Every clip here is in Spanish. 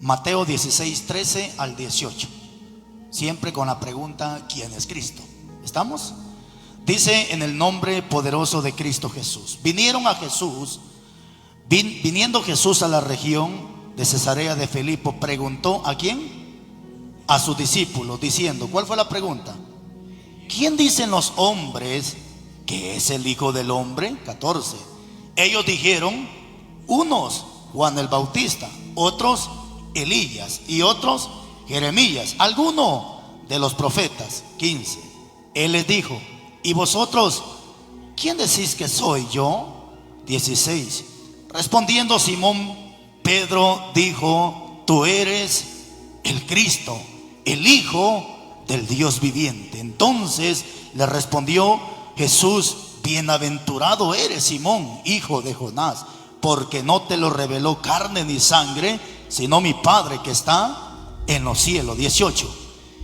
Mateo 16, 13 al 18. Siempre con la pregunta: ¿quién es Cristo? ¿Estamos? Dice: en el nombre poderoso de Cristo Jesús. Viniendo Jesús a la región de Cesarea de Filipo, preguntó ¿a quién? A sus discípulos, diciendo, ¿cuál fue la pregunta? ¿Quién dicen los hombres que es el Hijo del Hombre? 14. Ellos dijeron, unos Juan el Bautista, otros Elías y otros Jeremías, alguno de los profetas. 15. Él les dijo, ¿y vosotros quién decís que soy yo? 16. Respondiendo Simón Pedro dijo, tú eres el Cristo, el Hijo del Dios viviente. Entonces le respondió Jesús, bienaventurado eres Simón, hijo de Jonás, porque no te lo reveló carne ni sangre, sino mi Padre que está en los cielos. 18.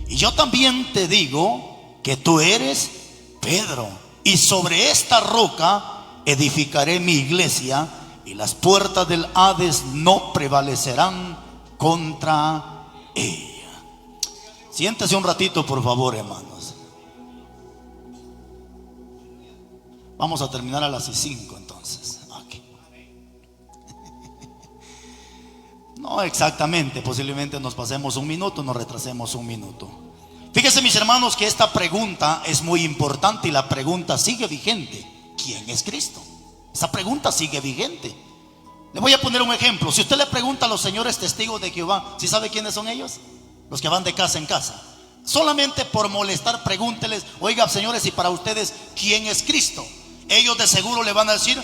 Y yo también te digo que tú eres Pedro, y sobre esta roca edificaré mi iglesia, y las puertas del Hades no prevalecerán contra ella. Siéntese un ratito, por favor, hermanos. Vamos a terminar a las 5 entonces. Okay. No exactamente, posiblemente nos pasemos un minuto, nos retrasemos un minuto. Fíjense, mis hermanos, que esta pregunta es muy importante y la pregunta sigue vigente. ¿Quién es Cristo? Esa pregunta sigue vigente. Le voy a poner un ejemplo. Si usted le pregunta a los señores testigos de Jehová, ¿sí sabe quiénes son ellos? Los que van de casa en casa. Solamente por molestar, pregúnteles, oiga, señores, y para ustedes, ¿quién es Cristo? Ellos de seguro le van a decir,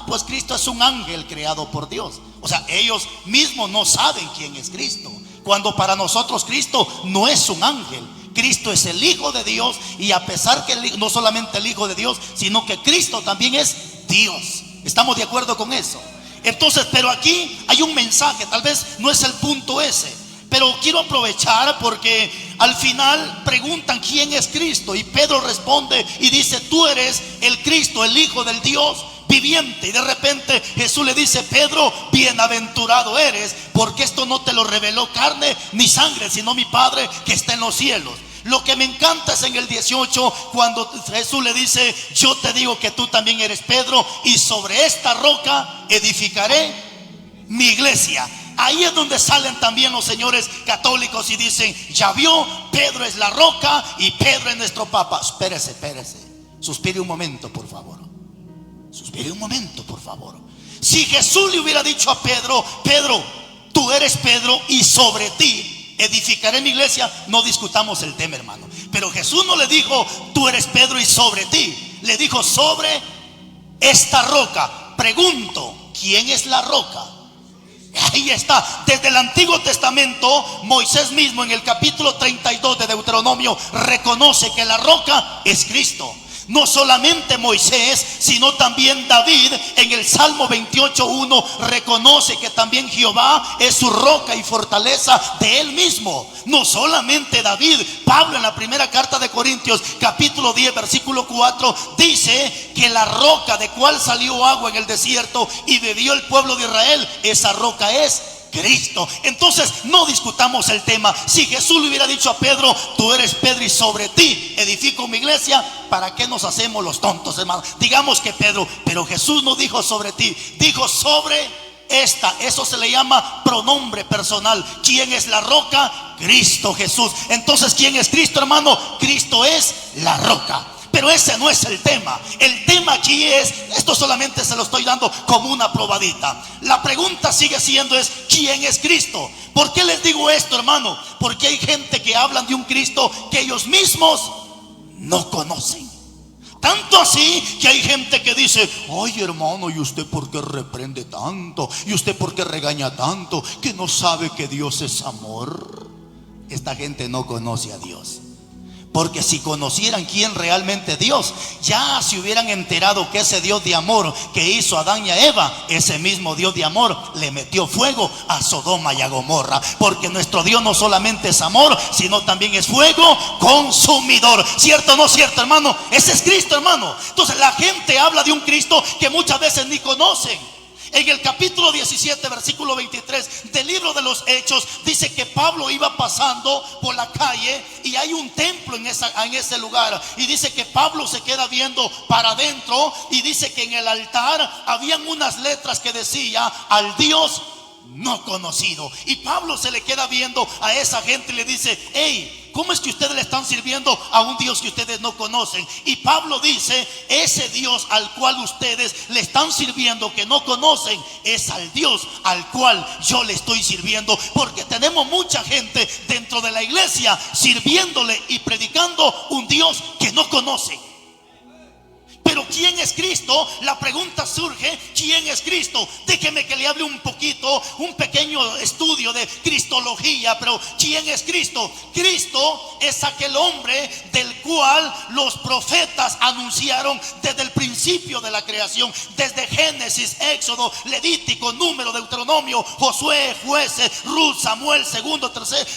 pues Cristo es un ángel creado por Dios. O sea, ellos mismos no saben quién es Cristo, cuando para nosotros Cristo no es un ángel. Cristo es el Hijo de Dios, y a pesar que no solamente el Hijo de Dios, sino que Cristo también es Dios. ¿Estamos de acuerdo con eso? Entonces, pero aquí hay un mensaje, tal vez no es el punto ese, pero quiero aprovechar porque al final preguntan quién es Cristo, y Pedro responde y dice, tú eres el Cristo, el Hijo del Dios viviente. Y de repente Jesús le dice, Pedro, bienaventurado eres, porque esto no te lo reveló carne ni sangre, sino mi Padre que está en los cielos. Lo que me encanta es en el 18, cuando Jesús le dice, yo te digo que tú también eres Pedro, y sobre esta roca edificaré mi iglesia. Ahí es donde salen también los señores católicos y dicen, ya vio, Pedro es la roca y Pedro es nuestro Papa. Espérese. Suspire un momento, por favor. Suspire un momento, por favor. Si Jesús le hubiera dicho a Pedro, Pedro, tú eres Pedro y sobre ti edificaré mi iglesia, no discutamos el tema, hermano. Pero Jesús no le dijo, tú eres Pedro y sobre ti. Le dijo, sobre esta roca. Pregunto, ¿quién es la roca? Ahí está. Desde el Antiguo Testamento, Moisés mismo en el capítulo 32 de Deuteronomio reconoce que la roca es Cristo. No solamente Moisés, sino también David en el Salmo 28:1 reconoce que también Jehová es su roca y fortaleza de él mismo. No solamente David, Pablo en la primera carta de Corintios capítulo 10 versículo 4 dice que la roca de cual salió agua en el desierto y bebió el pueblo de Israel, esa roca es Cristo. Entonces no discutamos el tema. Si Jesús le hubiera dicho a Pedro, tú eres Pedro y sobre ti edifico mi iglesia, ¿para qué nos hacemos los tontos, hermano? Digamos que Pedro, pero Jesús no dijo sobre ti, dijo sobre esta. Eso se le llama pronombre personal. ¿Quién es la roca? Cristo Jesús. Entonces, ¿quién es Cristo, hermano? Cristo es la roca. Pero ese no es el tema. El tema aquí es, esto solamente se lo estoy dando como una probadita. La pregunta sigue siendo es, ¿quién es Cristo? ¿Por qué les digo esto, hermano? Porque hay gente que hablan de un Cristo que ellos mismos no conocen. Tanto así que hay gente que dice, ay, hermano, ¿y usted por qué reprende tanto? ¿Y usted por qué regaña tanto? ¿Que no sabe que Dios es amor? Esta gente no conoce a Dios. Porque si conocieran quién realmente es Dios, ya se hubieran enterado que ese Dios de amor que hizo a Adán y a Eva, ese mismo Dios de amor le metió fuego a Sodoma y a Gomorra. Porque nuestro Dios no solamente es amor, sino también es fuego consumidor. ¿Cierto o no cierto, hermano? Ese es Cristo, hermano. Entonces la gente habla de un Cristo que muchas veces ni conocen. En el capítulo 17, versículo 23 del libro de los Hechos, dice que Pablo iba pasando por la calle y hay un templo en ese lugar. Y dice que Pablo se queda viendo para adentro y dice que en el altar habían unas letras que decía: al Dios no conocido. Y Pablo se le queda viendo a esa gente y le dice: hey, ¿cómo es que ustedes le están sirviendo a un Dios que ustedes no conocen? Y Pablo dice: ese Dios al cual ustedes le están sirviendo, que no conocen, es al Dios al cual yo le estoy sirviendo. Porque tenemos mucha gente dentro de la iglesia sirviéndole y predicando un Dios que no conocen. Pero ¿quién es Cristo? La pregunta surge: ¿quién es Cristo? Déjeme que le hable un poquito, un pequeño estudio de cristología. Pero ¿quién es Cristo? Cristo es aquel hombre del cual los profetas anunciaron desde el principio de la creación, desde Génesis, Éxodo, Levítico, Número, Deuteronomio, Josué, Jueces, Ruth, Samuel, segundo, tercer,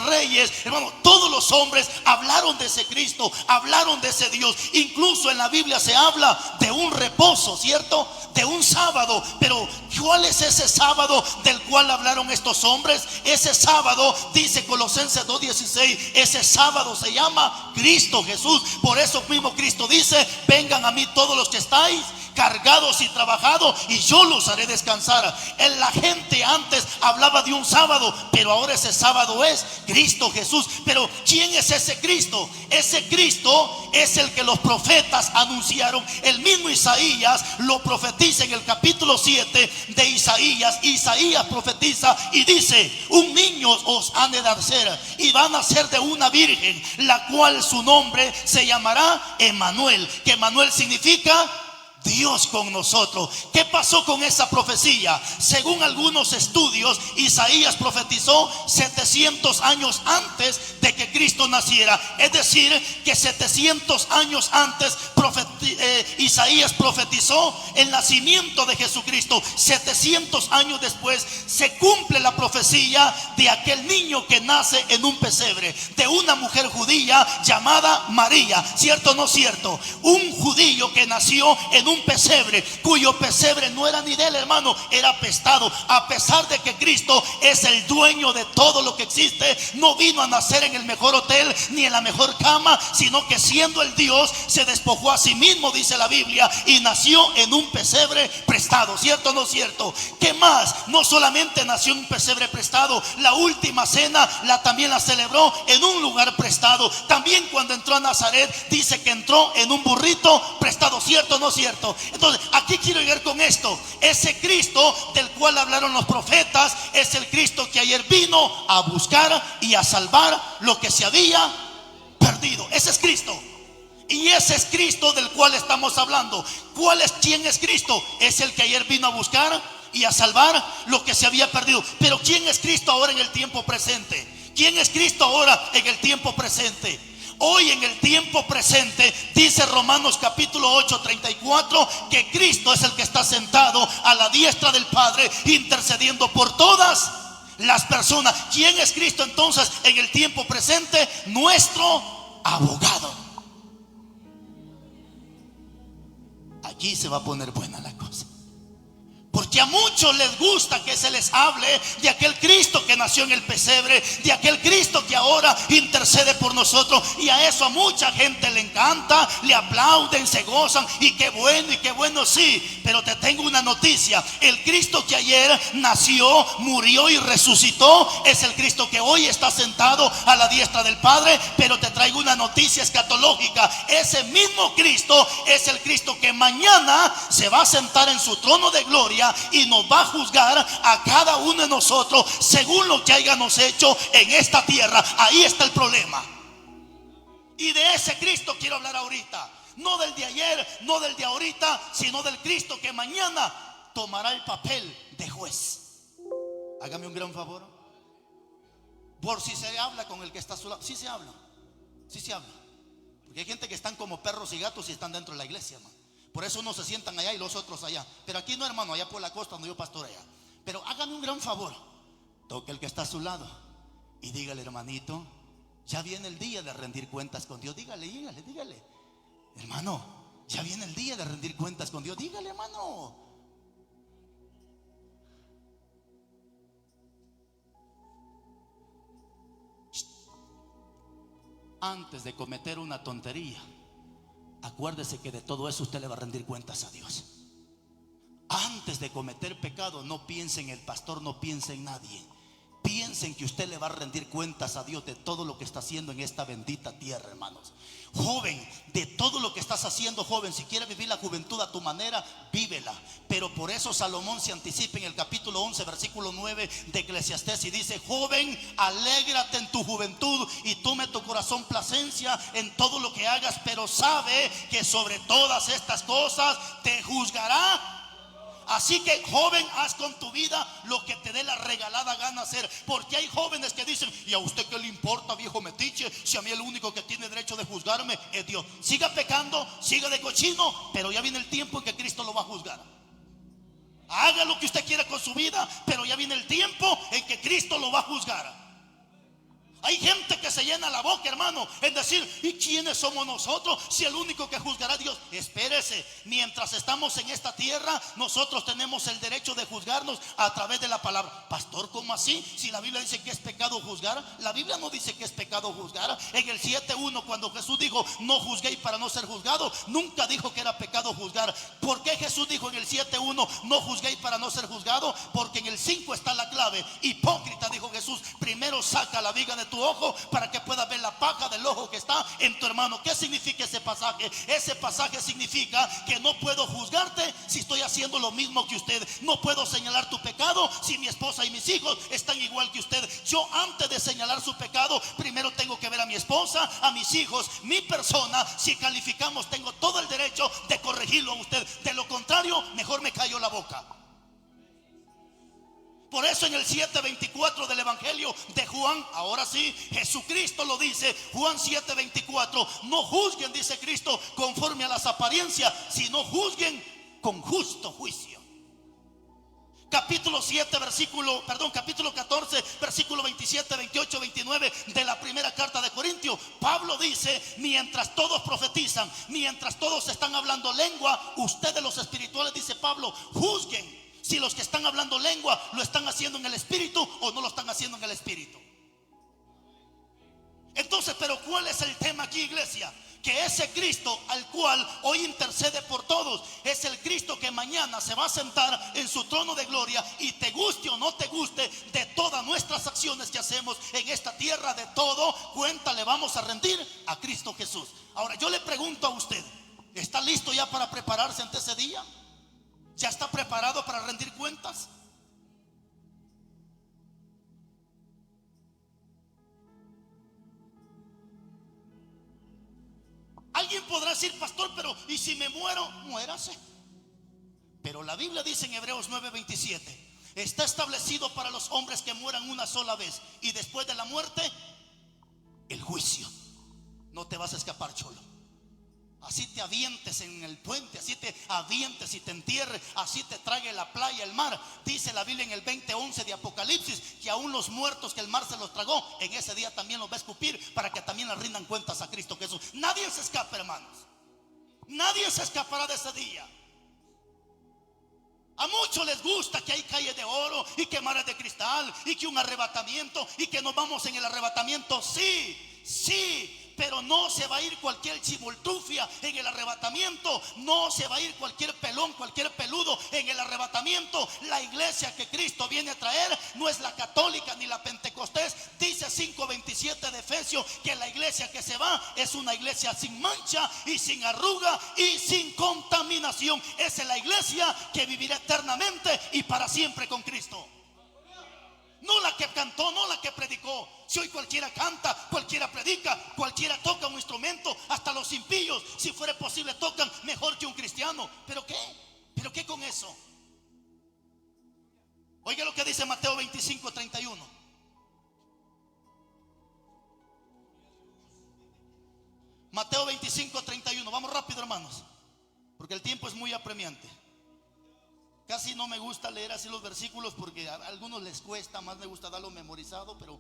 Reyes. Hermano, todos los hombres hablaron de ese Cristo, hablaron de ese Dios. Incluso en la Biblia se habla de un reposo, ¿cierto? De un sábado. Pero ¿cuál es ese sábado del cual hablaron estos hombres? Ese sábado, dice Colosenses 2:16, ese sábado se llama Cristo Jesús. Por eso mismo Cristo dice: vengan a mí todos los que estáis cargados y trabajados, y yo los haré descansar. La gente antes hablaba de un sábado, pero ahora ese sábado es Cristo Jesús. Pero ¿quién es ese Cristo? Ese Cristo es el que los profetas anunciaron. El mismo Isaías lo profetiza en el capítulo 7 de Isaías. Isaías profetiza y dice: un niño os han de nacer, y va a nacer de una virgen, la cual su nombre se llamará Emmanuel, que Emmanuel significa Dios con nosotros. ¿Qué pasó con esa profecía? Según algunos estudios, Isaías profetizó 700 años antes de que Cristo naciera. Es decir, que 700 años antes Isaías profetizó el nacimiento de Jesucristo. 700 años después se cumple la profecía de aquel niño que nace en un pesebre, de una mujer judía llamada María. ¿Cierto o no cierto? Un judío que nació en un pesebre, cuyo pesebre no era ni de él, hermano, era prestado. A pesar de que Cristo es el dueño de todo lo que existe, no vino a nacer en el mejor hotel ni en la mejor cama, sino que siendo el Dios se despojó a sí mismo, dice la Biblia, y nació en un pesebre prestado. ¿Cierto o no cierto? ¿Qué más? No solamente nació en un pesebre prestado, la última cena también la celebró en un lugar prestado. También cuando entró a Nazaret, dice que entró en un burrito prestado. ¿Cierto o no cierto? Entonces, aquí quiero llegar con esto. Ese Cristo del cual hablaron los profetas es el Cristo que ayer vino a buscar y a salvar lo que se había perdido. Ese es Cristo. Y ese es Cristo del cual estamos hablando. ¿Quién es Cristo? Es el que ayer vino a buscar y a salvar lo que se había perdido. Pero ¿quién es Cristo ahora en el tiempo presente? ¿Quién es Cristo ahora en el tiempo presente? Hoy en el tiempo presente, dice Romanos capítulo 8:34, que Cristo es el que está sentado a la diestra del Padre, intercediendo por todas las personas. ¿Quién es Cristo entonces en el tiempo presente? Nuestro abogado. Aquí se va a poner buena la cosa. Porque a muchos les gusta que se les hable de aquel Cristo que nació en el pesebre, de aquel Cristo que ahora intercede por nosotros. Y a eso a mucha gente le encanta, le aplauden, se gozan. Y qué bueno sí. Pero te tengo una noticia: el Cristo que ayer nació, murió y resucitó es el Cristo que hoy está sentado a la diestra del Padre. Pero te traigo una noticia escatológica: ese mismo Cristo es el Cristo que mañana se va a sentar en su trono de gloria y nos va a juzgar a cada uno de nosotros según lo que hayamos hecho en esta tierra. Ahí está el problema. Y de ese Cristo quiero hablar ahorita. No del de ayer, no del de ahorita, sino del Cristo que mañana tomará el papel de juez. Hágame un gran favor. Por si se habla con el que está a su lado. Sí se habla. Sí se habla. Porque hay gente que están como perros y gatos y están dentro de la iglesia, hermano. Por eso unos se sientan allá y los otros allá. Pero aquí no, hermano, allá por la costa donde yo pastorea. Pero hágame un gran favor. Toque el que está a su lado y dígale: hermanito, ya viene el día de rendir cuentas con Dios. Dígale. Hermano, ya viene el día de rendir cuentas con Dios. Dígale, hermano. antes de cometer una tontería, acuérdese que de todo eso usted le va a rendir cuentas a Dios. Antes de cometer pecado, no piense en el pastor, no piense en nadie. Piensen que usted le va a rendir cuentas a Dios de todo lo que está haciendo en esta bendita tierra, hermanos. Joven, de todo lo que estás haciendo, joven, si quieres vivir la juventud a tu manera, vívela. Pero por eso Salomón se anticipa en el capítulo 11, versículo 9 de Eclesiastés, y dice: joven, alégrate en tu juventud y tome tu corazón placencia en todo lo que hagas, pero sabe que sobre todas estas cosas te juzgará. Así que, joven, haz con tu vida lo que te dé la regalada gana hacer. Porque hay jóvenes que dicen: ¿y a usted qué le importa, viejo metiche? Si a mí el único que tiene derecho de juzgarme es Dios. Siga pecando, siga de cochino, pero ya viene el tiempo en que Cristo lo va a juzgar. Haga lo que usted quiera con su vida, pero ya viene el tiempo en que Cristo lo va a juzgar. Hay gente que se llena la boca, hermano, en decir: ¿y quiénes somos nosotros si el único que juzgará a Dios? Espérese, mientras estamos en esta tierra, nosotros tenemos el derecho de juzgarnos a través de la palabra. Pastor, ¿cómo así? Si la Biblia dice que es pecado juzgar. La Biblia no dice que es pecado juzgar. En el 7:1, cuando Jesús dijo: no juzguéis para no ser juzgado, nunca dijo que era pecado juzgar. ¿Por qué Jesús dijo en el 7:1 no juzguéis para no ser juzgado? Porque en el 5 está la clave. Hipócrita, dijo Jesús, primero saca la viga de tu ojo para que puedas ver la paja del ojo que está en tu hermano. ¿Qué significa ese pasaje? Ese pasaje significa que no puedo juzgarte si estoy haciendo lo mismo que usted. No puedo señalar tu pecado si mi esposa y mis hijos están igual que usted. Yo, antes de señalar su pecado, primero tengo que ver a mi esposa, a mis hijos, mi persona. Si calificamos, tengo todo el derecho de corregirlo a usted. De lo contrario, mejor me callo la boca. Por eso en el 7:24 del Evangelio de Juan, ahora sí, Jesucristo lo dice, Juan 7:24: no juzguen, dice Cristo, conforme a las apariencias, sino juzguen con justo juicio. Capítulo 14, versículo 27, 28, 29 de la primera carta de Corintios. Pablo dice: mientras todos profetizan, mientras todos están hablando lengua, ustedes los espirituales, dice Pablo, juzguen si los que están hablando lengua lo están haciendo en el espíritu o no lo están haciendo en el espíritu. Entonces, pero ¿cuál es el tema aquí, iglesia? Que ese Cristo al cual hoy intercede por todos es el Cristo que mañana se va a sentar en su trono de gloria, y te guste o no te guste, de todas nuestras acciones que hacemos en esta tierra, de todo cuenta le vamos a rendir a Cristo Jesús. Ahora yo le pregunto a usted: ¿está listo ya para prepararse ante ese día? ¿Ya está preparado para rendir cuentas? Alguien podrá decir: pastor, pero ¿y si me muero? Muérase. Pero la Biblia dice en Hebreos 9:27: está establecido para los hombres que mueran una sola vez, y después de la muerte, el juicio. No te vas a escapar, cholo. Así te avientes en el puente, así te avientes y te entierres, así te trague la playa, el mar. Dice la Biblia en el 20:11 de Apocalipsis que aún los muertos que el mar se los tragó, en ese día también los va a escupir, para que también le rindan cuentas a Cristo Jesús. Nadie se escapa, hermanos. Nadie se escapará de ese día. A muchos les gusta que hay calles de oro y que mares de cristal y que un arrebatamiento y que nos vamos en el arrebatamiento. Sí, sí. Pero no se va a ir cualquier chimoltrufia en el arrebatamiento. No se va a ir cualquier pelón, cualquier peludo en el arrebatamiento. La iglesia que Cristo viene a traer no es la católica ni la pentecostés. Dice 5:27 de Efesios que la iglesia que se va es una iglesia sin mancha y sin arruga y sin contaminación. Esa es la iglesia que vivirá eternamente y para siempre con Cristo. No la que cantó, no la que predicó. Si hoy cualquiera canta, cualquiera predica, cualquiera toca un instrumento, hasta los impíos, si fuera posible, tocan mejor que un cristiano. ¿Pero qué? ¿Pero qué con eso? Oiga lo que dice Mateo 25:31. Mateo 25:31. Vamos rápido, hermanos, porque el tiempo es muy apremiante. Casi no me gusta leer así los versículos porque a algunos les cuesta, más me gusta darlo memorizado, pero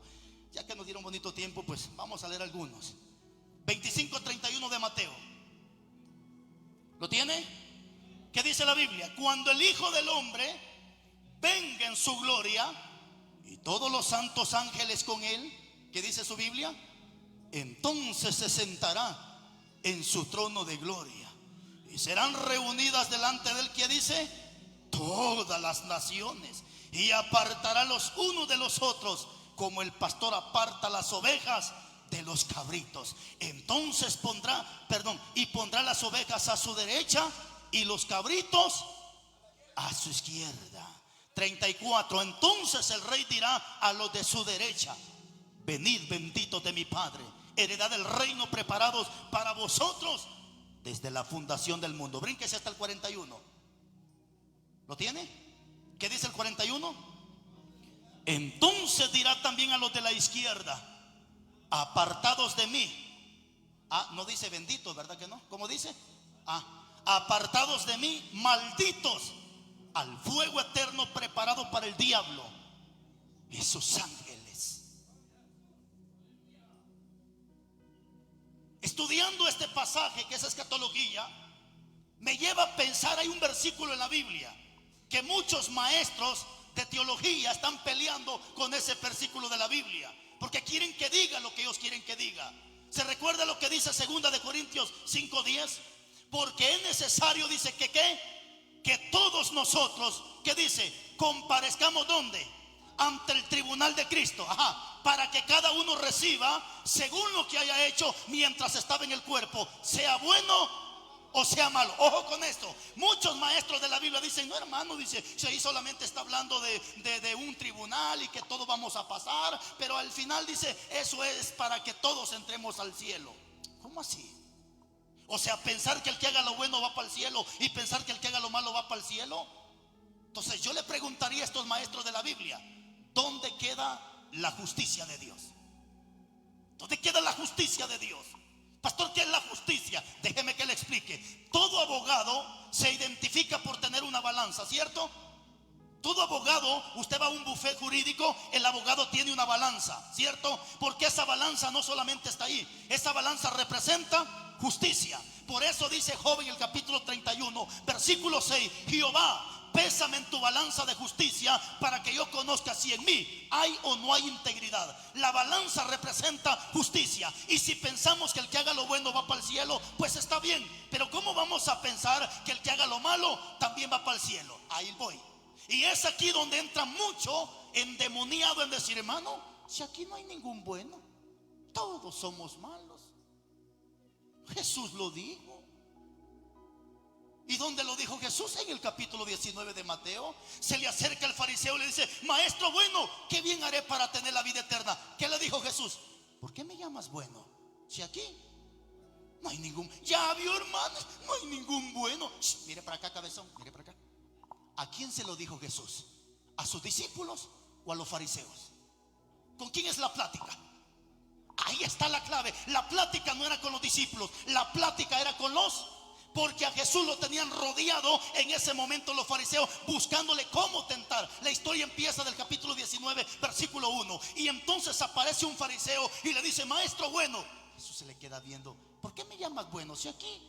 ya que nos dieron bonito tiempo, pues vamos a leer algunos. 25:31 de Mateo. ¿Lo tiene? ¿Qué dice la Biblia? Cuando el Hijo del Hombre venga en su gloria y todos los santos ángeles con él, ¿qué dice su Biblia? entonces se sentará en su trono de gloria, y serán reunidas delante de él, que dice, todas las naciones, y apartará los unos de los otros, como el pastor aparta las ovejas de los cabritos. Entonces pondrá las ovejas a su derecha y los cabritos a su izquierda. 34. Entonces el rey dirá a los de su derecha: venid, benditos de mi Padre, heredad del reino preparados para vosotros desde la fundación del mundo. Brínquese hasta el 41. ¿Lo tiene? ¿Qué dice el 41? Entonces dirá también a los de la izquierda: apartados de mí. No dice benditos, ¿verdad que no? ¿Cómo dice? Apartados de mí, malditos, al fuego eterno preparado para el diablo y sus ángeles. Estudiando este pasaje, que es escatología, me lleva a pensar, hay un versículo en la Biblia que muchos maestros de teología están peleando con ese versículo de la Biblia, porque quieren que diga lo que ellos quieren que diga. ¿Se recuerda lo que dice 2 de Corintios 5:10? Porque es necesario, dice, que todos nosotros, ¿qué dice? Comparezcamos, ¿dónde? Ante el tribunal de Cristo. Para que cada uno reciba según lo que haya hecho mientras estaba en el cuerpo, sea bueno o sea malo. Ojo con esto. Muchos maestros de la Biblia dicen: no, hermano, dice, si ahí solamente está hablando de un tribunal y que todos vamos a pasar, pero al final dice, eso es para que todos entremos al cielo. ¿Cómo así? O sea, pensar que el que haga lo bueno va para el cielo y pensar que el que haga lo malo va para el cielo. Entonces yo le preguntaría a estos maestros de la Biblia: ¿dónde queda la justicia de Dios? ¿Dónde queda la justicia de Dios? Pastor, ¿qué es la justicia? Déjeme que le explique. Todo abogado se identifica por tener una balanza, ¿cierto? Todo abogado, usted va a un buffet jurídico, el abogado tiene una balanza, ¿cierto? Porque esa balanza no solamente está ahí, esa balanza representa justicia. Por eso dice Job en el capítulo 31, versículo 6: Jehová, pésame en tu balanza de justicia, para que yo conozca si en mí hay o no hay integridad. La balanza representa justicia. Y si pensamos que el que haga lo bueno va para el cielo, pues está bien. Pero ¿cómo vamos a pensar que el que haga lo malo también va para el cielo? Ahí voy. Y es aquí donde entra mucho endemoniado en decir: hermano, si aquí no hay ningún bueno, todos somos malos. Jesús lo dijo. ¿Y dónde lo dijo Jesús? En el capítulo 19 de Mateo. Se le acerca el fariseo y le dice: maestro bueno, ¿qué bien haré para tener la vida eterna? ¿Qué le dijo Jesús? ¿Por qué me llamas bueno? Si aquí no hay ningún. Ya vio, hermano, no hay ningún bueno. Mire para acá, cabezón, mire para acá. ¿A quién se lo dijo Jesús? ¿A sus discípulos o a los fariseos? ¿Con quién es la plática? Ahí está la clave. La plática no era con los discípulos, la plática era con los... Porque a Jesús lo tenían rodeado en ese momento los fariseos, buscándole cómo tentar. La historia empieza del capítulo 19, versículo 1. Y entonces aparece un fariseo y le dice: maestro bueno. Jesús se le queda viendo: ¿por qué me llamas bueno si aquí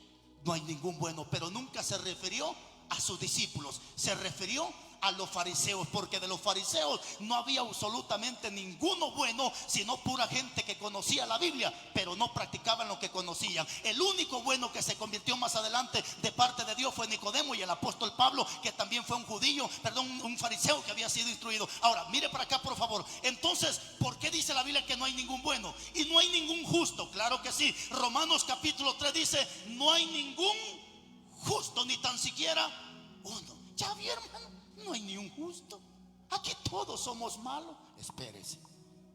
no hay ningún bueno? Pero nunca se refirió a sus discípulos, se refirió a los fariseos, porque de los fariseos no había absolutamente ninguno bueno, sino pura gente que conocía la Biblia, pero no practicaban lo que conocían. El único bueno que se convirtió más adelante de parte de Dios fue Nicodemo y el apóstol Pablo, que también fue un fariseo que había sido instruido. Ahora, mire para acá, por favor. Entonces, ¿por qué dice la Biblia que no hay ningún bueno y no hay ningún justo? Claro que sí. Romanos capítulo 3 dice: no hay ningún justo, ni tan siquiera uno. Ya vi, hermano, no hay ni un justo. Aquí todos somos malos. Espérese,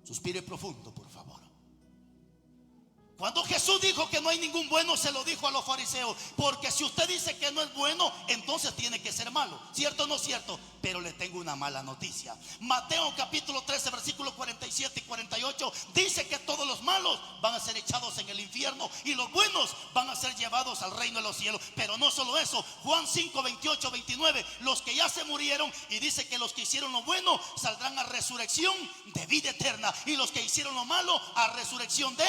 suspire profundo, por favor. Cuando Jesús dijo que no hay ningún bueno, se lo dijo a los fariseos, porque si usted dice que no es bueno, entonces tiene que ser malo. ¿Cierto o no cierto? Pero le tengo una mala noticia. Mateo capítulo 13, versículos 47 y 48 dice que todos los malos van a ser echados en el infierno y los buenos van a ser llevados al reino de los cielos. Pero no solo eso, Juan 5, 28, 29, los que ya se murieron, y dice que los que hicieron lo bueno saldrán a resurrección de vida eterna, y los que hicieron lo malo a resurrección de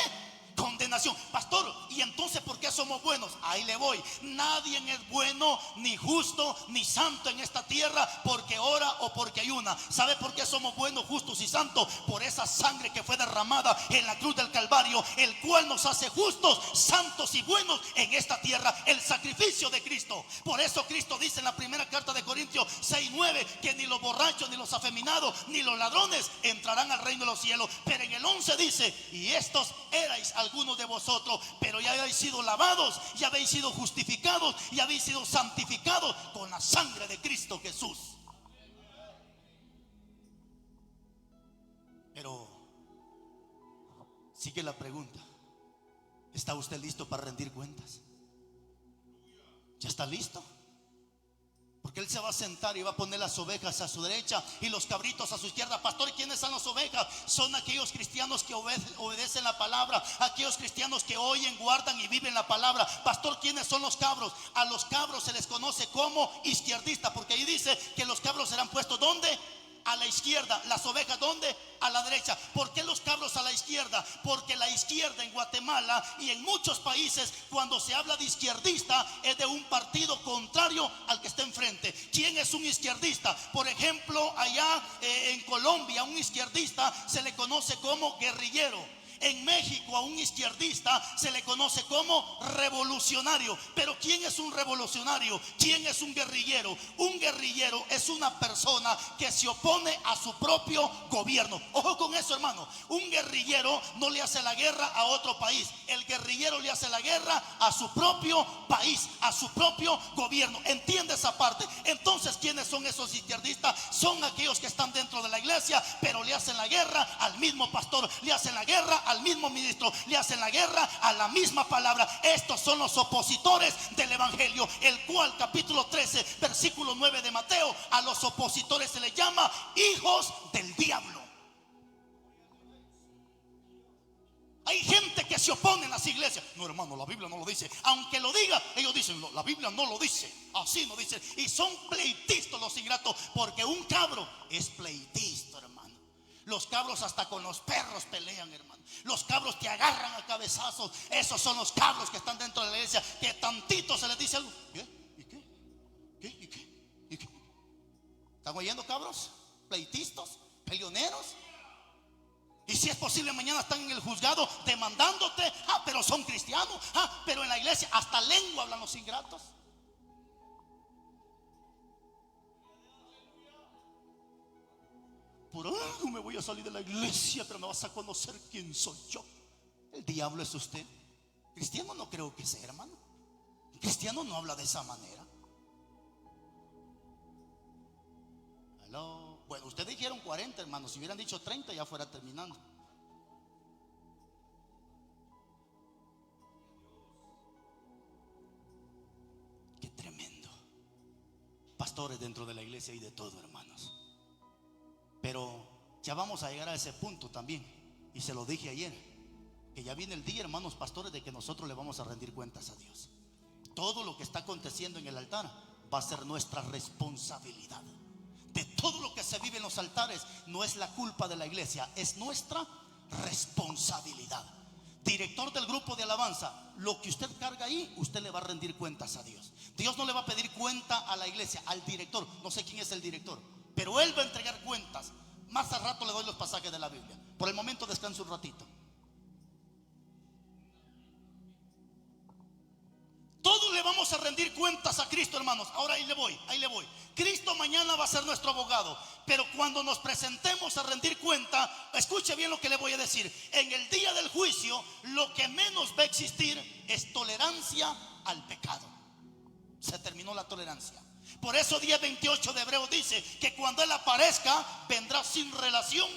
condenación. Pastor, ¿y entonces por qué somos buenos? Ahí le voy. Nadie es bueno, ni justo, ni santo en esta tierra porque ora o porque ayuna. ¿Sabe por qué somos buenos, justos y santos? Por esa sangre que fue derramada en la cruz del Calvario, el cual nos hace justos, santos y buenos en esta tierra. El sacrificio de Cristo. Por eso Cristo dice en la primera carta de Corintios 6:9 que ni los borrachos, ni los afeminados, ni los ladrones entrarán al reino de los cielos. Pero en el 11 dice: y estos erais algunos de vosotros, pero ya habéis sido lavados, ya habéis sido justificados, ya habéis sido santificados con la sangre de Cristo Jesús. Pero sigue la pregunta: ¿está usted listo para rendir cuentas? ¿Ya está listo? Porque Él se va a sentar y va a poner las ovejas a su derecha y los cabritos a su izquierda. Pastor, ¿quiénes son las ovejas? Son aquellos cristianos que obedecen la palabra, aquellos cristianos que oyen, guardan y viven la palabra. Pastor, ¿quiénes son los cabros? A los cabros se les conoce como izquierdistas, porque ahí dice que los cabros serán puestos ¿dónde? A la izquierda. Las ovejas ¿dónde? A la derecha. ¿Por qué los cabros a la izquierda? Porque la izquierda en Guatemala y en muchos países, cuando se habla de izquierdista, es de un partido contrario al que está enfrente. ¿Quién es un izquierdista? Por ejemplo, allá en Colombia, un izquierdista se le conoce como guerrillero. En México a un izquierdista se le conoce como revolucionario. Pero ¿quién es un revolucionario? ¿Quién es un guerrillero? Un guerrillero es una persona que se opone a su propio gobierno. Ojo con eso, hermano. Un guerrillero no le hace la guerra a otro país. El guerrillero le hace la guerra a su propio país, a su propio gobierno. ¿Entiende esa parte? Entonces, ¿quiénes son esos izquierdistas? Son aquellos que están dentro de la iglesia, pero le hacen la guerra al mismo pastor, le hacen la guerra al mismo ministro, le hacen la guerra a la misma palabra. Estos son los opositores del evangelio, el cual capítulo 13 versículo 9 de Mateo, a los opositores se les llama hijos del diablo. Hay gente que se opone en las iglesias. No, hermano, la Biblia no lo dice. Aunque lo diga, ellos dicen: no, la Biblia no lo dice. Así no dice. Y son pleitistas los ingratos, porque un cabro es pleitista, hermano. Los cabros hasta con los perros pelean, hermano. Los cabros te agarran a cabezazos. Esos son los cabros que están dentro de la iglesia, que tantito se les dice algo. ¿Qué? ¿Y qué? ¿Qué? ¿Y qué? ¿Y qué? ¿Están oyendo, cabros? Pleitistas, peleoneros. Y si es posible, mañana están en el juzgado demandándote. Pero son cristianos. Pero en la iglesia hasta lengua hablan los ingratos. Por algo me voy a salir de la iglesia, pero me vas a conocer quién soy yo. El diablo es usted. Cristiano no creo que sea, hermano. El cristiano no habla de esa manera. Hello. Bueno, ustedes dijeron 40, hermano. Si hubieran dicho 30 ya fuera terminando. Qué tremendo. Pastores dentro de la iglesia y de todo, hermanos. Pero ya vamos a llegar a ese punto también. Y se lo dije ayer, que ya viene el día, hermanos pastores, de que nosotros le vamos a rendir cuentas a Dios. Todo lo que está aconteciendo en el altar va a ser nuestra responsabilidad. De todo lo que se vive en los altares no es la culpa de la iglesia, es nuestra responsabilidad. Director del grupo de alabanza, lo que usted carga ahí, usted le va a rendir cuentas a Dios. Dios no le va a pedir cuenta a la iglesia, al director. No sé quién es el director, pero él va a entregar cuentas. Más al rato le doy los pasajes de la Biblia. Por el momento descanso un ratito. Todos le vamos a rendir cuentas a Cristo, hermanos. Ahora ahí le voy. Cristo mañana va a ser nuestro abogado. Pero cuando nos presentemos a rendir cuenta, escuche bien lo que le voy a decir. En el día del juicio, lo que menos va a existir es tolerancia al pecado. Se terminó la tolerancia. Por eso 10:28 de Hebreos dice que cuando Él aparezca, vendrá sin relación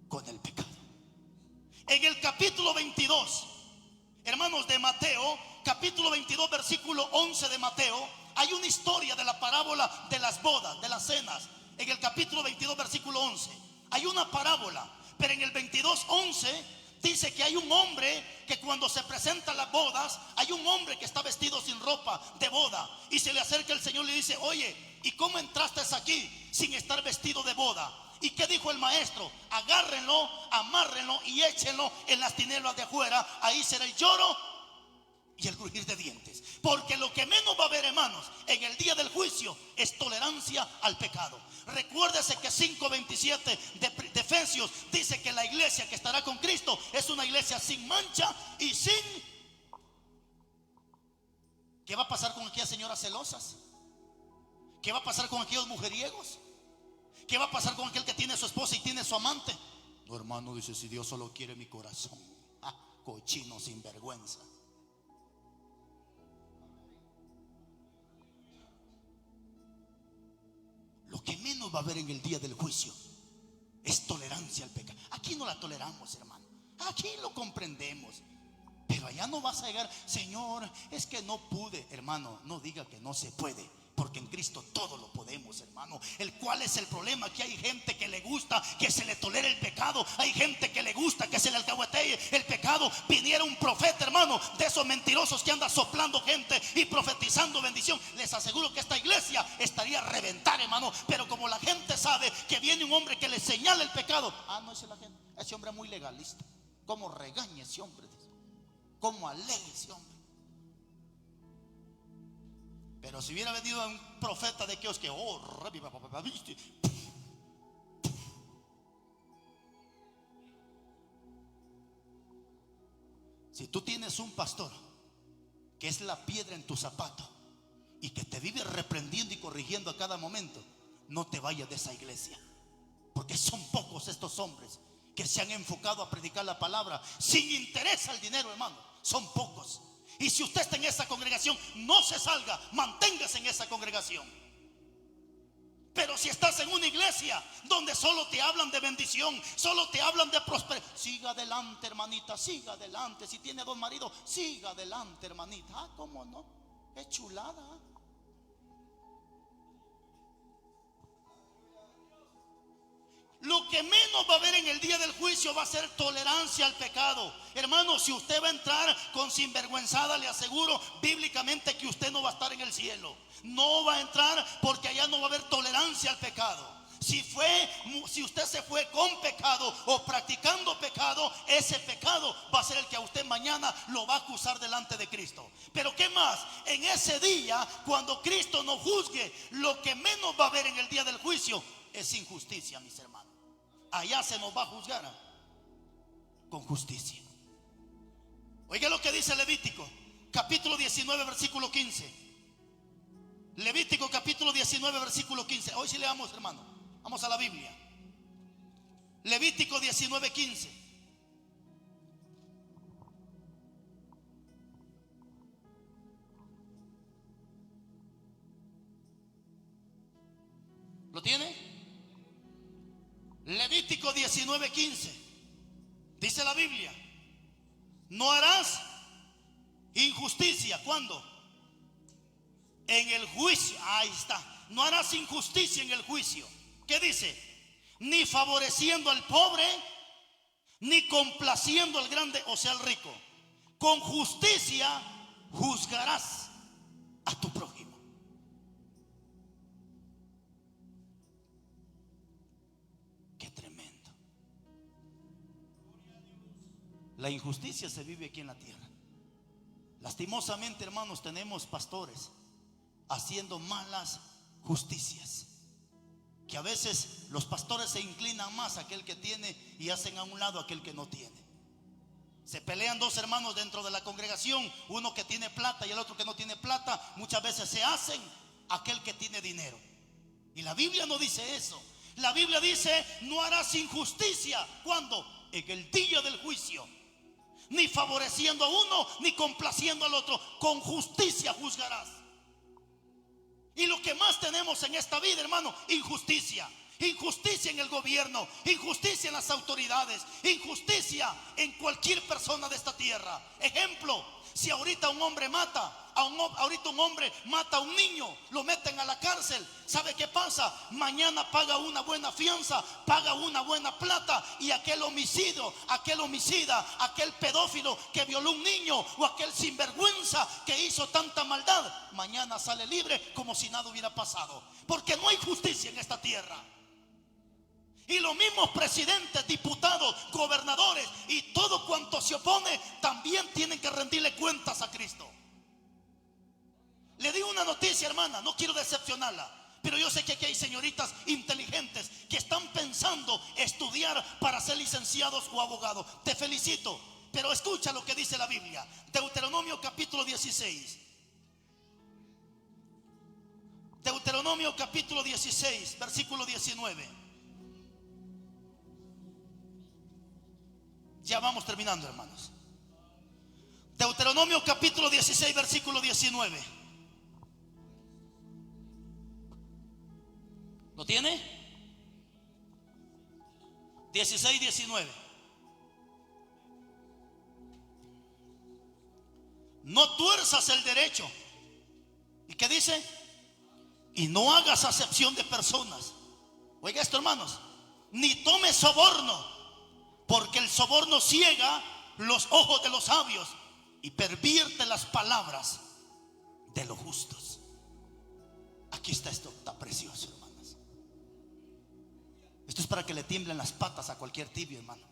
con el pecado. En el capítulo 22, hermanos, de Mateo, capítulo 22, versículo 11 de Mateo, hay una historia de la parábola de las bodas, de las cenas. En el capítulo 22, versículo 11, hay una parábola. Pero en el 22:11 dice que hay un hombre que cuando se presentan las bodas, hay un hombre que está vestido sin ropa de boda, y se le acerca el Señor y le dice: oye, ¿y cómo entraste aquí sin estar vestido de boda? ¿Y qué dijo el maestro? Agárrenlo, amárrenlo y échenlo en las tinieblas de afuera. Ahí será el lloro y el crujir de dientes. Porque lo que menos va a haber, hermanos, en el día del juicio es tolerancia al pecado. Recuérdese que 5:27 de Efesios dice que la iglesia que estará con Cristo es una iglesia sin mancha y sin... ¿Qué va a pasar con aquellas señoras celosas? ¿Qué va a pasar con aquellos mujeriegos? ¿Qué va a pasar con aquel que tiene su esposa y tiene su amante? No, hermano, dice, si Dios solo quiere mi corazón. Cochino sin vergüenza. Lo que menos va a haber en el día del juicio es tolerancia al pecado. Aquí no la toleramos, hermano. Aquí lo comprendemos. Pero allá no vas a llegar, Señor, es que no pude. Hermano, no diga que no se puede, porque en Cristo todo lo podemos, hermano. ¿Cuál es el problema? Que hay gente que le gusta que se le tolere el pecado. Hay gente que le gusta que se le alcahuetee el pecado. Viniera un profeta, hermano, de esos mentirosos que anda soplando gente y profetizando bendición. Les aseguro que esta iglesia estaría a reventar, hermano. Pero como la gente sabe que viene un hombre que le señala el pecado, no, ese es la gente. Ese hombre es muy legalista. ¿Cómo regaña ese hombre? ¿Cómo alega ese hombre? Pero si hubiera venido un profeta de aquellos que, ¿viste? Si tú tienes un pastor que es la piedra en tu zapato y que te vive reprendiendo y corrigiendo a cada momento, no te vayas de esa iglesia, porque son pocos estos hombres que se han enfocado a predicar la palabra sin interés al dinero, hermano. Son pocos. Y si usted está en esa congregación, no se salga, manténgase en esa congregación. Pero si estás en una iglesia donde solo te hablan de bendición, solo te hablan de prosperidad, siga adelante, hermanita, siga adelante. Si tiene 2 maridos, siga adelante, hermanita. ¿Cómo no? Es chulada. Lo que menos va a haber en el día del juicio va a ser tolerancia al pecado. Hermano, si usted va a entrar con sinvergüenzada, le aseguro bíblicamente que usted no va a estar en el cielo. No va a entrar porque allá no va a haber tolerancia al pecado. Si usted se fue con pecado o practicando pecado, ese pecado va a ser el que a usted mañana lo va a acusar delante de Cristo. Pero ¿qué más? En ese día, cuando Cristo nos juzgue, lo que menos va a haber en el día del juicio es injusticia, mis hermanos. Allá se nos va a juzgar con justicia. Oiga lo que dice Levítico capítulo 19 versículo 15. Levítico capítulo 19 versículo 15. Hoy sí leamos, hermano. Vamos a la Biblia. Levítico 19, 15. ¿Lo tiene? Levítico 19, 15. Dice la Biblia: no harás injusticia. ¿Cuándo? En el juicio. Ahí está. No harás injusticia en el juicio. ¿Qué dice? Ni favoreciendo al pobre, ni complaciendo al grande, o sea, al rico. Con justicia juzgarás a tu prójimo. Qué tremendo. La injusticia se vive aquí en la tierra. Lastimosamente, hermanos, tenemos pastores haciendo malas justicias, que a veces los pastores se inclinan más a aquel que tiene y hacen a un lado a aquel que no tiene. Se pelean 2 hermanos dentro de la congregación, uno que tiene plata y el otro que no tiene plata. Muchas veces se hacen aquel que tiene dinero, y la Biblia no dice eso. La Biblia dice: no harás injusticia. ¿Cuándo? En el día del juicio. Ni favoreciendo a uno, ni complaciendo al otro. Con justicia juzgarás. Y lo que más tenemos en esta vida, hermano, injusticia. Injusticia en el gobierno, injusticia en las autoridades, injusticia en cualquier persona de esta tierra. Ejemplo: si ahorita un hombre mata a un niño, lo meten a la cárcel, ¿sabe qué pasa? Mañana paga una buena fianza, paga una buena plata, y aquel homicida, aquel pedófilo que violó un niño, o aquel sinvergüenza que hizo tanta maldad, mañana sale libre como si nada hubiera pasado, porque no hay justicia en esta tierra. Y los mismos presidentes, diputados, gobernadores y todo cuanto se opone también tienen que rendirle cuentas a Cristo. Le digo una noticia, hermana, no quiero decepcionarla, pero yo sé que aquí hay señoritas inteligentes que están pensando estudiar para ser licenciados o abogados. Te felicito, pero escucha lo que dice la Biblia. Deuteronomio capítulo 16. Deuteronomio capítulo 16, versículo 19. Ya vamos terminando, hermanos. Deuteronomio capítulo 16, versículo 19. ¿Lo tiene? 16, 19. No tuerzas el derecho. ¿Y qué dice? Y no hagas acepción de personas. Oiga esto, hermanos. Ni tomes soborno, porque el soborno ciega los ojos de los sabios y pervierte las palabras de los justos. Aquí está esto, está precioso, hermanos. Esto es para que le tiemblen las patas a cualquier tibio, hermano.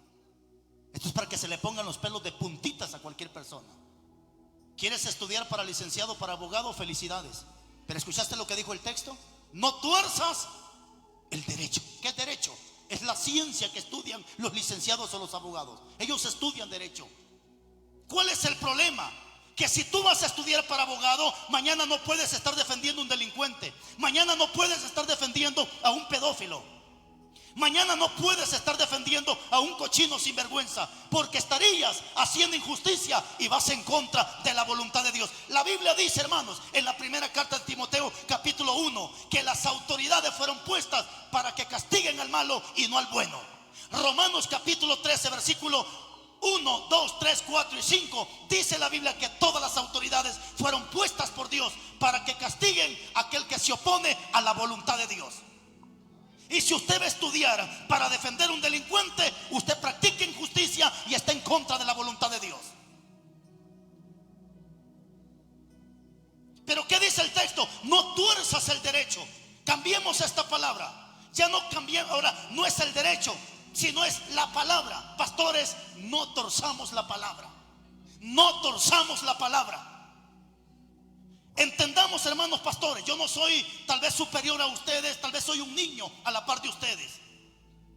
Esto es para que se le pongan los pelos de puntitas a cualquier persona. ¿Quieres estudiar para licenciado, para abogado? Felicidades. Pero ¿escuchaste lo que dijo el texto? No tuerzas el derecho. ¿Qué es derecho? Es la ciencia que estudian los licenciados o los abogados. Ellos estudian derecho. ¿Cuál es el problema? Que si tú vas a estudiar para abogado, mañana no puedes estar defendiendo a un delincuente. Mañana no puedes estar defendiendo a un pedófilo. Mañana no puedes estar defendiendo a un cochino sinvergüenza, porque estarías haciendo injusticia y vas en contra de la voluntad de Dios. La Biblia dice, hermanos, en la primera carta de Timoteo capítulo 1, que las autoridades fueron puestas para que castiguen al malo y no al bueno. Romanos capítulo 13, versículo 1, 2, 3, 4 y 5, dice la Biblia que todas las autoridades fueron puestas por Dios para que castiguen a aquel que se opone a la voluntad de Dios. Y si usted va a estudiar para defender a un delincuente, usted practica injusticia y está en contra de la voluntad de Dios. Pero ¿qué dice el texto? No tuerzas el derecho. Cambiemos esta palabra. Ya no cambiemos, ahora no es el derecho, sino es la palabra. Pastores, no torzamos la palabra. No torzamos la palabra. Entendamos, hermanos pastores, yo no soy tal vez superior a ustedes, tal vez soy un niño a la par de ustedes.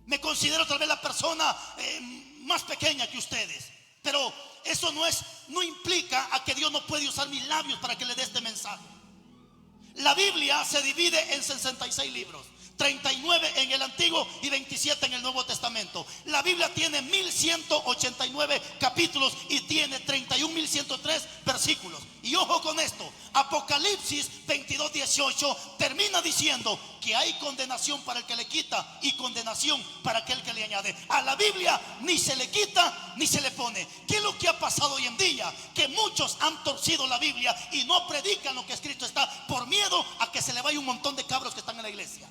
Me considero tal vez la persona más pequeña que ustedes. Pero eso no implica a que Dios no puede usar mis labios para que le dé este mensaje. La Biblia se divide en 66 libros. 39 en el Antiguo y 27 en el Nuevo Testamento. La Biblia tiene 1189 capítulos y tiene 31.103 versículos. Y ojo con esto, Apocalipsis 22:18 termina diciendo que hay condenación para el que le quita y condenación para aquel que le añade. A la Biblia ni se le quita ni se le pone. ¿Qué es lo que ha pasado hoy en día? Que muchos han torcido la Biblia y no predican lo que escrito está por miedo a que se le vaya un montón de cabros que están en la iglesia.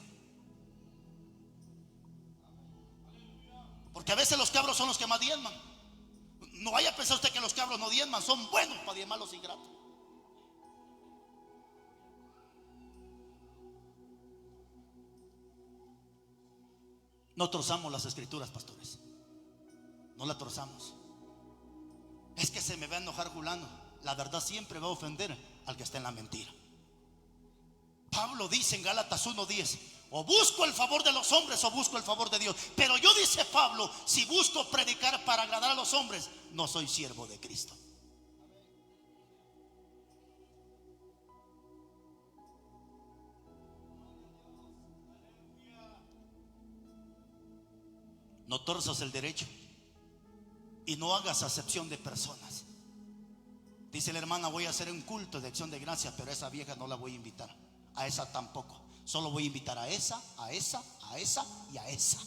Porque a veces los cabros son los que más diezman. No vaya a pensar usted que los cabros no diezman, son buenos para diezmar los ingratos. No torzamos las escrituras, pastores. No la torzamos. Es que se me va a enojar Julano. La verdad siempre va a ofender al que está en la mentira. Pablo dice en Gálatas 1:10: o busco el favor de los hombres o busco el favor de Dios. Pero yo, dice Pablo, si busco predicar para agradar a los hombres, no soy siervo de Cristo. No torzas el derecho y no hagas acepción de personas. Dice la hermana: voy a hacer un culto de acción de gracias, pero a esa vieja no la voy a invitar. A esa tampoco. Solo voy a invitar a esa, a esa, a esa y a esa.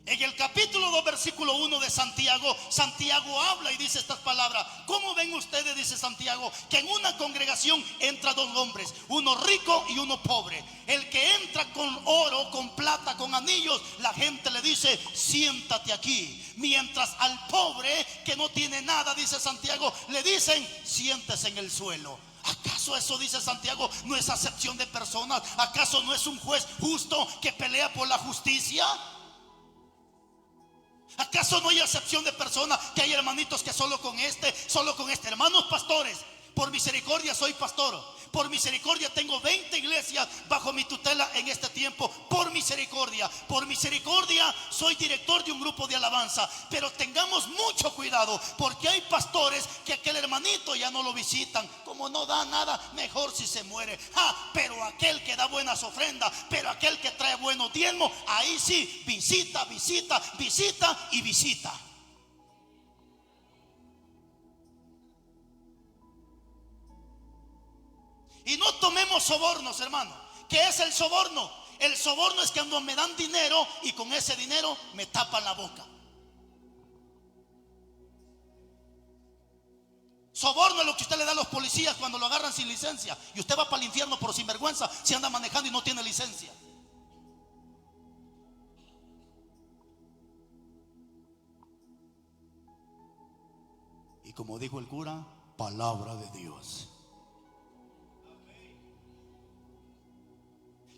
En el capítulo 2, versículo 1 de Santiago, Santiago habla y dice estas palabras: ¿cómo ven ustedes, dice Santiago, que en una congregación entra dos hombres, uno rico y uno pobre? El que entra con oro, con plata, con anillos, la gente le dice: siéntate aquí. Mientras al pobre, que no tiene nada, dice Santiago, le dicen: siéntese en el suelo. ¿Acaso ¿Acaso eso, dice Santiago, no es acepción de personas? ¿Acaso no es un juez justo que pelea por la justicia? ¿Acaso no hay acepción de personas? Que hay hermanitos que solo con este. Hermanos pastores, por misericordia soy pastor. Por misericordia tengo 20 iglesias bajo mi tutela en este tiempo. Por misericordia soy director de un grupo de alabanza. Pero tengamos mucho cuidado, porque hay pastores que aquel hermanito ya no lo visitan. Como no da nada, mejor si se muere. Pero aquel que da buenas ofrendas, pero aquel que trae buenos diezmos, ahí sí, visita y visita. Y no tomemos sobornos, hermano. ¿Qué es el soborno? El soborno es que cuando me dan dinero y con ese dinero me tapan la boca. Soborno es lo que usted le da a los policías cuando lo agarran sin licencia. Y usted va para el infierno por sinvergüenza si anda manejando y no tiene licencia. Y como dijo el cura, palabra de Dios.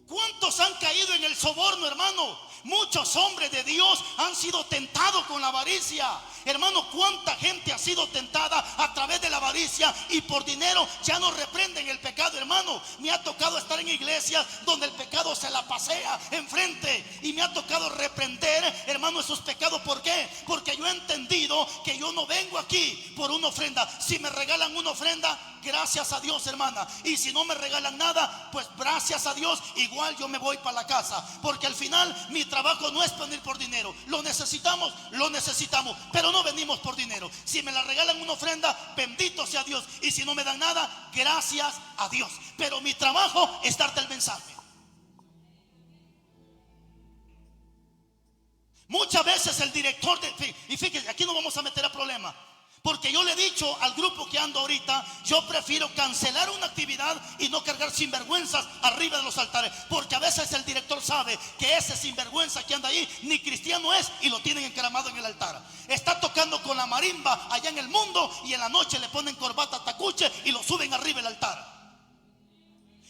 ¿Cuántos han caído en el soborno, hermano? Muchos hombres de Dios han sido tentados con la avaricia. Hermano, ¿cuánta gente ha sido tentada a través de la avaricia y por dinero ya no reprenden el pecado, hermano? Me ha tocado estar en iglesias donde el pecado se la pasea enfrente y me ha tocado reprender, hermano, esos pecados. ¿Por qué? Porque yo he entendido que yo no vengo aquí por una ofrenda. Si me regalan una ofrenda, gracias a Dios, hermana. Y si no me regalan nada, pues gracias a Dios, igual yo me voy para la casa. Porque al final mi trabajo no es venir por dinero. Lo necesitamos, pero no venimos por dinero. Si me la regalan una ofrenda, bendito sea Dios. Y si no me dan nada, gracias a Dios. Pero mi trabajo es darte el mensaje. Muchas veces el director y fíjense, aquí no vamos a meter a problemas, porque yo le he dicho al grupo que ando ahorita, yo prefiero cancelar una actividad y no cargar sinvergüenzas arriba de los altares. Porque a veces el director sabe que ese sinvergüenza que anda ahí ni cristiano es y lo tienen encaramado en el altar. Está tocando con la marimba allá en el mundo y en la noche le ponen corbata, tacuche y lo suben arriba del altar.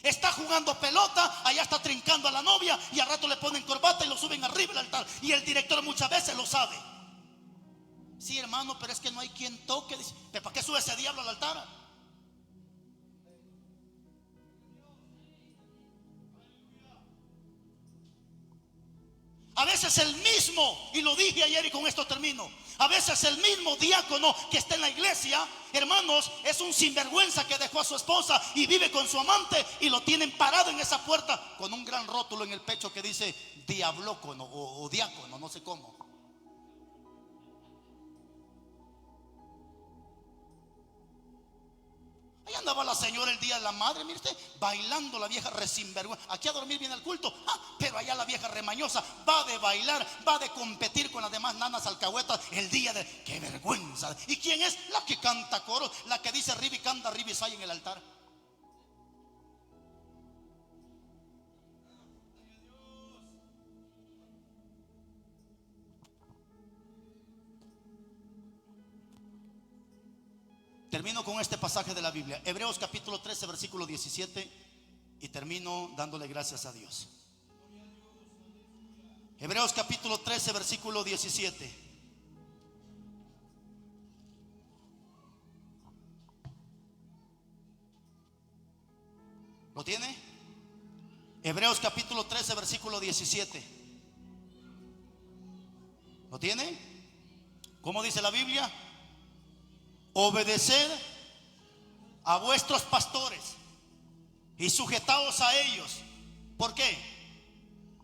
Está jugando pelota, allá está trincando a la novia y al rato le ponen corbata y lo suben arriba del altar. Y el director muchas veces lo sabe. Sí, hermano, pero es que no hay quien toque. Dice, ¿para qué sube ese diablo al altar? A veces el mismo, y lo dije ayer y con esto termino, a veces el mismo diácono que está en la iglesia, hermanos, es un sinvergüenza que dejó a su esposa y vive con su amante y lo tienen parado en esa puerta con un gran rótulo en el pecho que dice diablócono o diácono, no sé cómo. Ahí andaba la señora el día de la madre, mire usted, bailando la vieja resinvergüenza. Aquí a dormir viene al culto, pero allá la vieja remañosa va de bailar, va de competir con las demás nanas alcahuetas el día de... ¡Qué vergüenza! ¿Y quién es? La que canta coro, la que dice ribi canta, ribi sai en el altar. Termino con este pasaje de la Biblia, Hebreos capítulo 13 versículo 17, y termino dándole gracias a Dios. Hebreos capítulo 13 versículo 17. ¿Lo tiene? Hebreos capítulo 13 versículo 17. ¿Lo tiene? ¿Cómo dice la Biblia? Obedeced a vuestros pastores y sujetaos a ellos. ¿Por qué?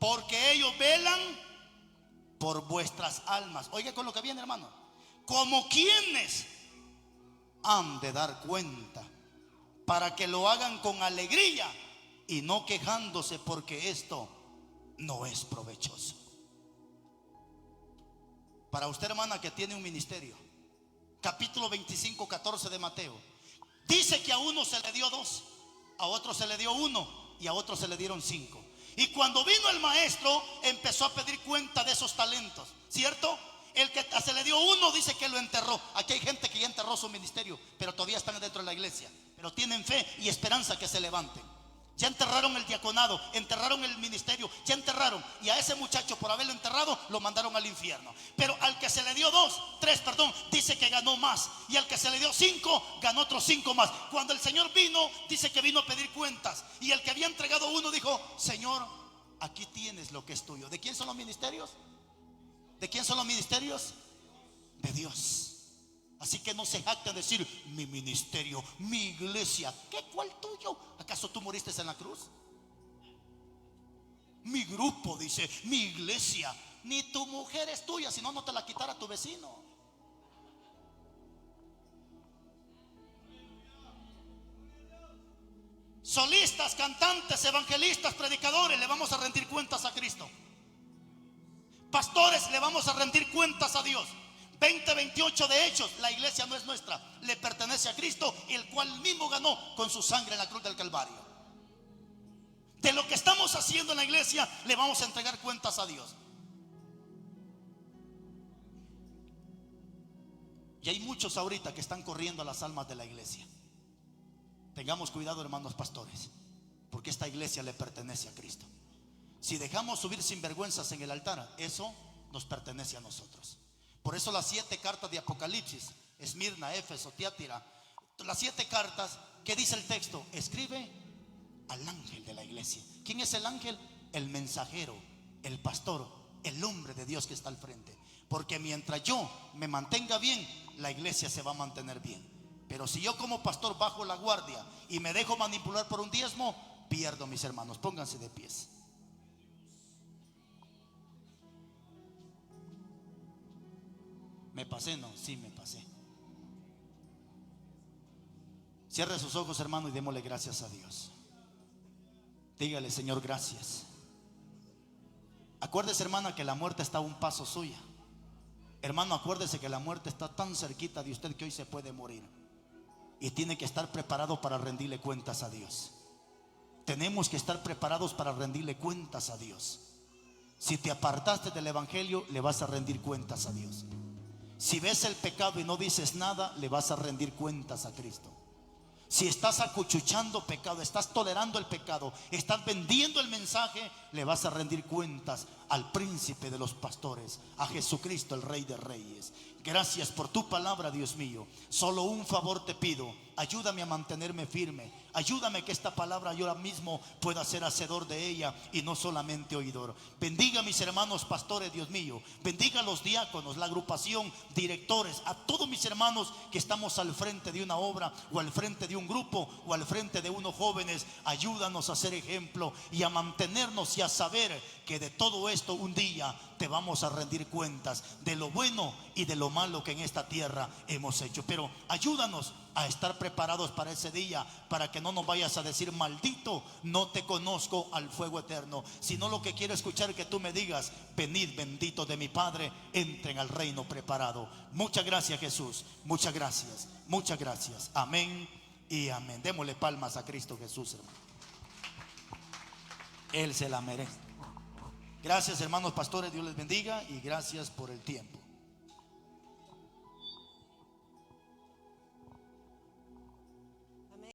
Porque ellos velan por vuestras almas. Oiga con lo que viene, hermano. Como quienes han de dar cuenta, para que lo hagan con alegría y no quejándose, porque esto no es provechoso. Para usted, hermana, que tiene un ministerio, capítulo 25, 14 de Mateo, dice que a uno se le dio 2, a otro se le dio 1 y a otro se le dieron 5. Y cuando vino el maestro empezó a pedir cuenta de esos talentos, ¿cierto? El que se le dio uno dice que lo enterró. Aquí hay gente que ya enterró su ministerio, pero todavía están dentro de la iglesia, pero tienen fe y esperanza que se levanten. Ya enterraron el diaconado, enterraron el ministerio, ya enterraron. Y a ese muchacho, por haberlo enterrado, lo mandaron al infierno. Pero al que se le dio tres, dice que ganó más. Y al que se le dio 5, ganó otros 5 más. Cuando el Señor vino, dice que vino a pedir cuentas. Y el que había entregado uno dijo: Señor, aquí tienes lo que es tuyo. ¿De quién son los ministerios? ¿De quién son los ministerios? De Dios. Así que no se jacten de decir: mi ministerio, mi iglesia. ¿Qué? ¿Cuál tuyo? ¿Acaso tú moriste en la cruz? Mi grupo, dice, mi iglesia. Ni tu mujer es tuya, si no, no te la quitara tu vecino. Solistas, cantantes, evangelistas, predicadores, le vamos a rendir cuentas a Cristo. Pastores, le vamos a rendir cuentas a Dios. 20:28 de Hechos: la iglesia no es nuestra, le pertenece a Cristo, el cual mismo ganó con su sangre en la cruz del Calvario. De lo que estamos haciendo en la iglesia le vamos a entregar cuentas a Dios. Y hay muchos ahorita que están corriendo a las almas de la iglesia. Tengamos cuidado, hermanos pastores, porque esta iglesia le pertenece a Cristo. Si dejamos subir sinvergüenzas en el altar, eso nos pertenece a nosotros. Por eso las 7 cartas de Apocalipsis, Esmirna, Éfeso, Tiatira, las 7 cartas, ¿qué dice el texto? Escribe al ángel de la iglesia. ¿Quién es el ángel? El mensajero, el pastor, el hombre de Dios que está al frente. Porque mientras yo me mantenga bien, la iglesia se va a mantener bien. Pero si yo como pastor bajo la guardia y me dejo manipular por un diezmo, pierdo, mis hermanos. Pónganse de pies. ¿Me pasé? No, sí me pasé. Cierre sus ojos, hermano, y démosle gracias a Dios. Dígale: Señor, gracias. Acuérdese, hermana, que la muerte está a un paso suya. Hermano, acuérdese que la muerte está tan cerquita de usted que hoy se puede morir. Y tiene que estar preparado para rendirle cuentas a Dios. Tenemos que estar preparados para rendirle cuentas a Dios. Si te apartaste del evangelio, le vas a rendir cuentas a Dios. Si ves el pecado y no dices nada, le vas a rendir cuentas a Cristo. Si estás acuchuchando pecado, estás tolerando el pecado, estás vendiendo el mensaje, le vas a rendir cuentas al príncipe de los pastores, a Jesucristo, el Rey de Reyes. Gracias por tu palabra, Dios mío. Solo un favor te pido: ayúdame a mantenerme firme. Ayúdame que esta palabra yo ahora mismo pueda ser hacedor de ella y no solamente oidor. Bendiga a mis hermanos pastores, Dios mío. Bendiga a los diáconos, la agrupación, directores, a todos mis hermanos que estamos al frente de una obra, o al frente de un grupo, o al frente de unos jóvenes. Ayúdanos a ser ejemplo y a mantenernos y a saber que de todo esto un día te vamos a rendir cuentas de lo bueno y de lo malo que en esta tierra hemos hecho. Pero ayúdanos a estar preparados para ese día, para que no nos vayas a decir: maldito, no te conozco, al fuego eterno. Sino lo que quiero escuchar es que tú me digas: venid, benditos de mi Padre, entren al reino preparado. Muchas gracias, Jesús. Muchas gracias. Muchas gracias. Amén y amén. Démosle palmas a Cristo Jesús, hermano. Él se la merece. Gracias, hermanos pastores, Dios les bendiga y gracias por el tiempo.